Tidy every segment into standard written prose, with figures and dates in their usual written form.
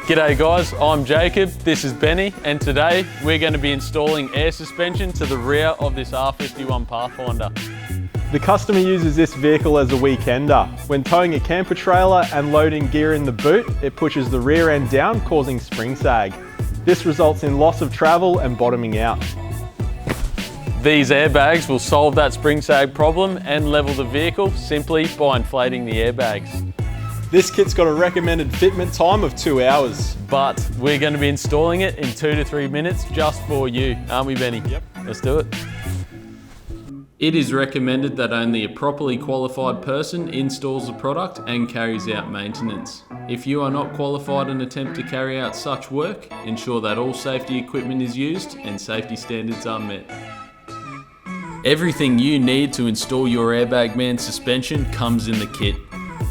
G'day guys, I'm Jacob, this is Benny, and today we're going to be installing air suspension to the rear of this R51 Pathfinder. The customer uses this vehicle as a weekender. When towing a camper trailer and loading gear in the boot, it pushes the rear end down, causing spring sag. This results in loss of travel and bottoming out. These airbags will solve that spring sag problem and level the vehicle simply by inflating the airbags. This kit's got a recommended fitment time of 2 hours. But we're going to be installing it in 2 to 3 minutes just for you, aren't we, Benny? Yep. Let's do it. It is recommended that only a properly qualified person installs the product and carries out maintenance. If you are not qualified and attempt to carry out such work, ensure that all safety equipment is used and safety standards are met. Everything you need to install your Airbag Man suspension comes in the kit.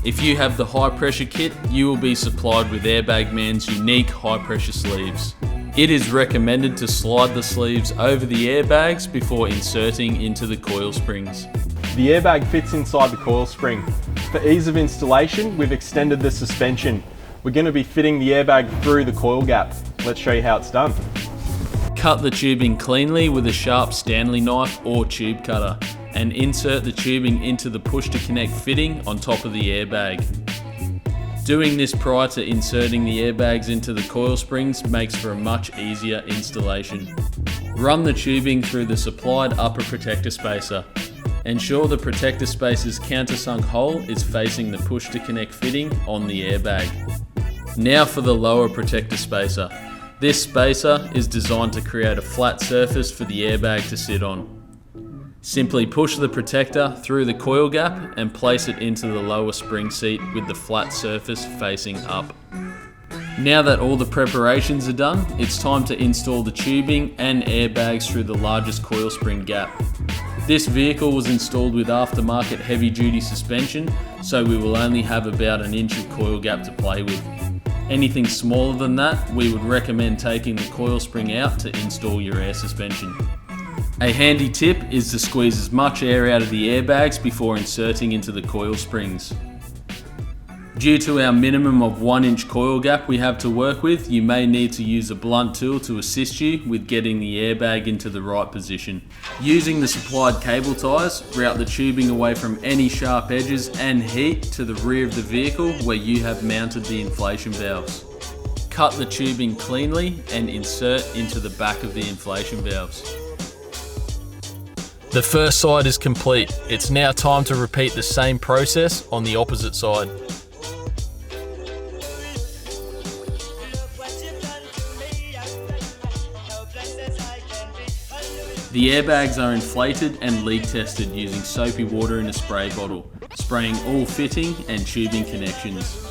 If you have the high pressure kit, you will be supplied with Airbag Man's unique high pressure sleeves. It is recommended to slide the sleeves over the airbags before inserting into the coil springs. The airbag fits inside the coil spring. For ease of installation, we've extended the suspension. We're going to be fitting the airbag through the coil gap. Let's show you how it's done. Cut the tubing cleanly with a sharp Stanley knife or tube cutter, and insert the tubing into the push to connect fitting on top of the airbag. Doing this prior to inserting the airbags into the coil springs makes for a much easier installation. Run the tubing through the supplied upper protector spacer. Ensure the protector spacer's countersunk hole is facing the push to connect fitting on the airbag. Now for the lower protector spacer. This spacer is designed to create a flat surface for the airbag to sit on. Simply push the protector through the coil gap and place it into the lower spring seat with the flat surface facing up. Now that all the preparations are done, it's time to install the tubing and airbags through the largest coil spring gap. This vehicle was installed with aftermarket heavy duty suspension, so we will only have about an inch of coil gap to play with. Anything smaller than that, we would recommend taking the coil spring out to install your air suspension. A handy tip is to squeeze as much air out of the airbags before inserting into the coil springs. Due to our minimum of 1 inch coil gap we have to work with, you may need to use a blunt tool to assist you with getting the airbag into the right position. Using the supplied cable ties, route the tubing away from any sharp edges and heat to the rear of the vehicle where you have mounted the inflation valves. Cut the tubing cleanly and insert into the back of the inflation valves. The first side is complete. It's now time to repeat the same process on the opposite side. The airbags are inflated and leak tested using soapy water in a spray bottle, spraying all fitting and tubing connections.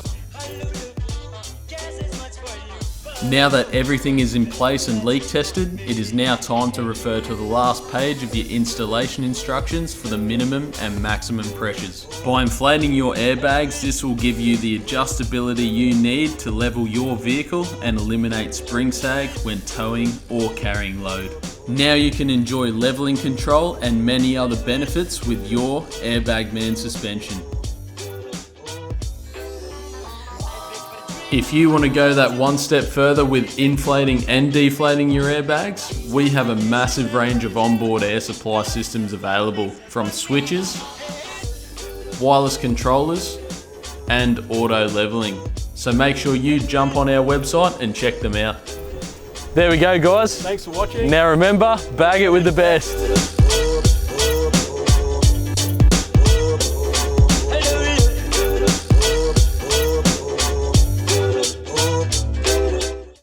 Now that everything is in place and leak tested, it is now time to refer to the last page of your installation instructions for the minimum and maximum pressures. By inflating your airbags, this will give you the adjustability you need to level your vehicle and eliminate spring sag when towing or carrying load. Now you can enjoy leveling control and many other benefits with your Airbag Man suspension. If you want to go that one step further with inflating and deflating your airbags, we have a massive range of onboard air supply systems available, from switches, wireless controllers, and auto leveling. So make sure you jump on our website and check them out. There we go guys. Thanks for watching. Now remember, bag it with the best.